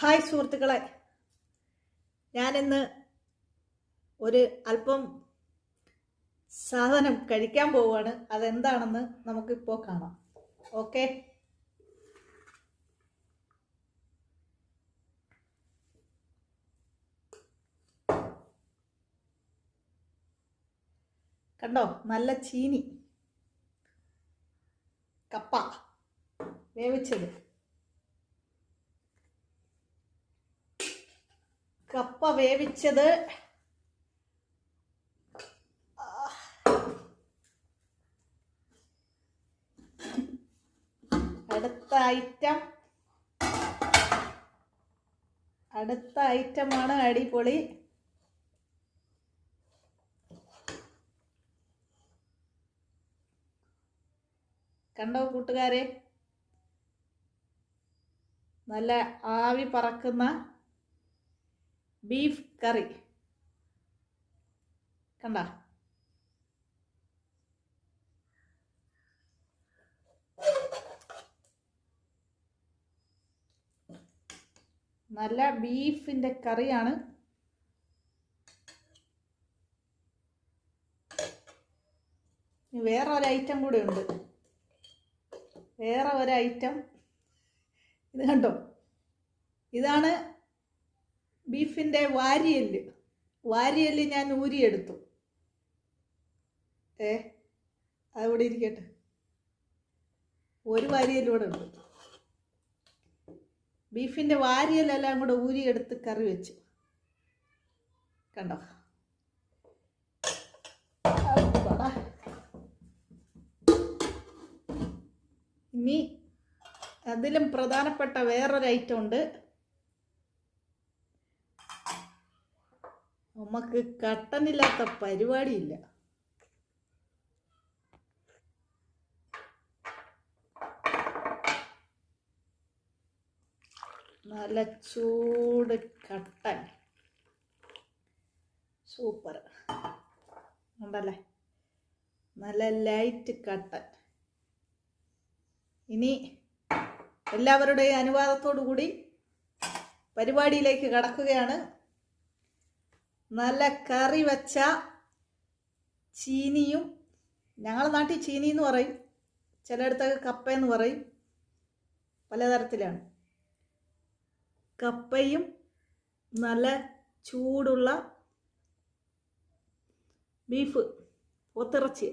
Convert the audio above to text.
Hi സുഹൃത്തുക്കളെ, ഞാനിന്ന് ഒരു അല്പം സാധനം കഴിക്കാൻ പോവുകയാണ്. അതെന്താണെന്ന് നമുക്കിപ്പോൾ കാണാം. ഓക്കെ, കണ്ടോ? നല്ല ചീനി, കപ്പ വേവിച്ചത്, കപ്പ വേവിച്ചത്. അടുത്ത ഐറ്റമാണ് അടിപൊളി. കണ്ടോ കൂട്ടുകാരെ, നല്ല ആവി പറക്കുന്ന ബീഫ് കറി കണ്ട. നല്ല ബീഫിന്റെ കറിയാണ്. വേറെ ഒരു ഐറ്റം കൂടെ ഉണ്ട്. ഇത് കണ്ടോ? ഇതാണ് ബീഫിന്റെ വാരിയെല്ല് ഞാൻ ഊരിയെടുത്തു. അതിവിടെ ഇരിക്കട്ടെ. ഒരു വാരിയെല്ലൂടെ ഉണ്ട്. ബീഫിന്റെ വാരിയെല്ലാം കൂടെ ഊരിയെടുത്ത് കറി വെച്ചു. കണ്ടോ? ഇനി അതിലും പ്രധാനപ്പെട്ട വേറൊരു ഐറ്റം ഉണ്ട്. നമുക്ക് കട്ടനില്ലാത്ത പരിപാടിയില്ല. നല്ല ചൂട് കട്ടൻ, സൂപ്പർ ഉണ്ടല്ലേ? നല്ല ലൈറ്റ് കട്ടൻ. ഇനി എല്ലാവരുടെയും അനുവാദത്തോടു കൂടി പരിപാടിയിലേക്ക് കടക്കുകയാണ്. നല്ല കറി വെച്ച ചീനിയും, ഞങ്ങളുടെ നാട്ടിൽ ചീനി എന്ന് പറയും, ചിലയിടത്തൊക്കെ കപ്പയെന്ന് പറയും, പലതരത്തിലാണ്. കപ്പയും നല്ല ചൂടുള്ള ബീഫ്, പോത്തിറച്ചി